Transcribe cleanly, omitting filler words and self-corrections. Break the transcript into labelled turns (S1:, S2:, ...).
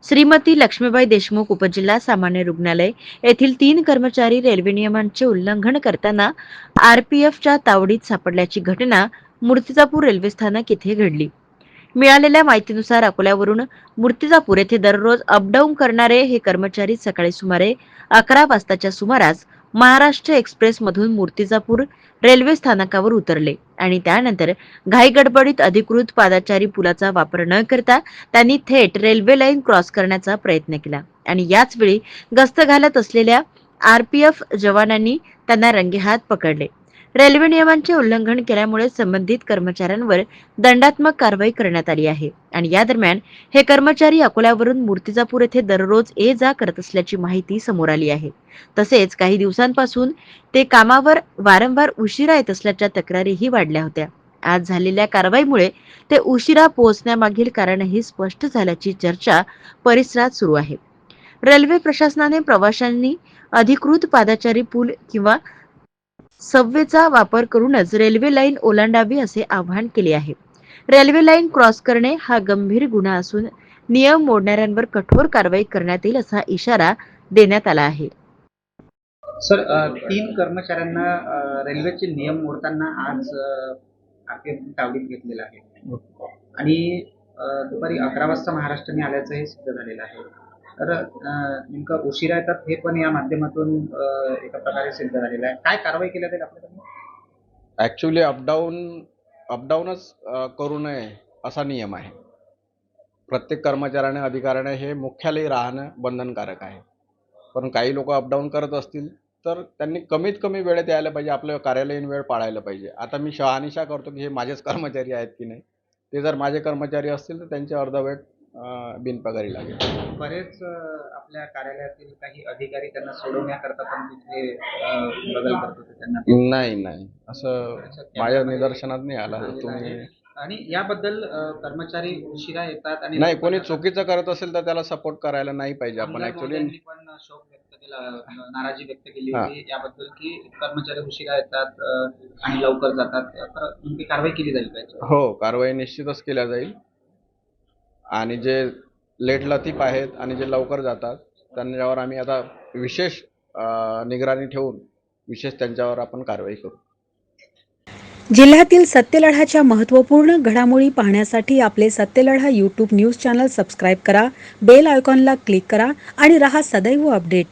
S1: श्रीमती लक्ष्मीबाई देशमुख उपजिल्हा सामान्य रुग्णालय येथील 3 कर्मचारी रेल्वे नियमांचे उल्लंघन करताना आरपीएफच्या तावडीत सापडल्याची घटना मूर्तिजापूर रेल्वे स्थानक येथे घडली। मिळालेल्या माहितीनुसार अकोल्यावरून मूर्तिजापूर येथे दररोज अपडाऊन करणारे हे कर्मचारी सकाळी सुमारे 11 वाजताच्या सुमारास महाराष्ट्र एक्सप्रेस मधून मूर्तिजापूर रेल्वे स्थानकावर उतरले आणि त्यानंतर घाईगडबडीत अधिकृत पादचारी पुलाचा वापर न करता त्यांनी थेट रेल्वे लाईन क्रॉस करण्याचा प्रयत्न केला आणि याच वेळी गस्त घालत असलेल्या आरपीएफ जवानांनी त्यांना रंगेहात पकडले। रेल्वे नियमांचे उल्लंघन केल्यामुळे संबंधित कर्मचाऱ्यांवर दंडात्मक कारवाई करण्यात आली आहे आणि या दरम्यान हे कर्मचारी अकोल्यावरून मूर्तिजापूर येथे दररोज ये जा करत असल्याची माहिती समोर आली आहे। तसेच काही दिवसांपासून ते कामावर वारंवार उशिरा येत असल्याच्या तक्रारीही वाढल्या होत्या। आज झालेल्या कारवाईमुळे ते उशिरा पोहोचण्यामागील कारणही स्पष्ट झाल्याची चर्चा परिसरात सुरू आहे। रेल्वे प्रशासनाने प्रवाशांनी अधिकृत पादचारी पूल किंवा सबवेचा वापर करूनच रेल्वे लाईन ओलांडावी असे आवाहन केले आहे। रेल्वे लाईन क्रॉस करणे हा गंभीर गुन्हा असून नियम मोडणाऱ्यांवर कठोर कारवाई करण्यात येईल असा इशारा देण्यात आला आहे।
S2: सर, 3 कर्मचाऱ्यांना रेल्वेचे नियम मोडताना आज आरपीएफने तावडीत घेतलेलं आहे आणि दुपारी 11 वाजता महाराष्ट्राने आल्याचं हे सिद्ध झालेलं आहे। तर नेमकं उशिरा येतात हे पण या माध्यमातून एका प्रकारे सिद्ध झालेलं आहे। काय कारवाई केली जाईल आपल्याकडून?
S3: ॲक्च्युली अपडाऊनच करू नये असा नियम आहे। प्रत्येक कर्मचाऱ्याने अधिकाऱ्याने हे मुख्यालयी राहणं बंधनकारक आहे। पण काही लोक अपडाऊन करत असतील तर त्यांनी कमीत कमी वेळेत यायला पाहिजे, आपलं कार्यालयीन वेळ पाळायला पाहिजे। आता मी शहानिशा करतो की हे माझेच कर्मचारी आहेत की नाही, ते जर माझे कर्मचारी असतील तर त्यांचे अर्धवेळ बिनपगारी लागेल।
S2: बरेच आपल्या कार्यालयातील काही अधिकारी त्यांना सोडवण्याकरता पण तिथे बदल करत होते त्यांना।
S3: नाही असं माझ्या निदर्शनात नाही आलं। तुम्ही
S2: आणि याबद्दल कर्मचारी उशिरा येतात आणि
S3: नाही, कोणी चुकीचं करत असेल तर त्याला सपोर्ट करायला नाही पाहिजे आपण ऍक्च्युली।
S2: पण शोक व्यक्त केला, नाराजी व्यक्त केली होती याबद्दल की कर्मचारी उशिरा येतात आणि लवकर जातात, तर नेमकी कारवाई केली जाईल पाहिजे।
S3: हो, कारवाई निश्चितच केल्या जाईल आणि जे लेट लतीफ आहेत आणि जे लवकर जातात त्यांच्यावर आम्ही आता विशेष निगराणी ठेवून विशेष त्यांच्यावर आपण कारवाई करू।
S4: जिल्ह्यातील सत्यलढाच्या महत्त्वपूर्ण घडामोडी पाहण्यासाठी आपले Satyaladha YouTube news channel subscribe करा, बेल आयकॉनला क्लिक करा आणि रहा सदैव अपडेट।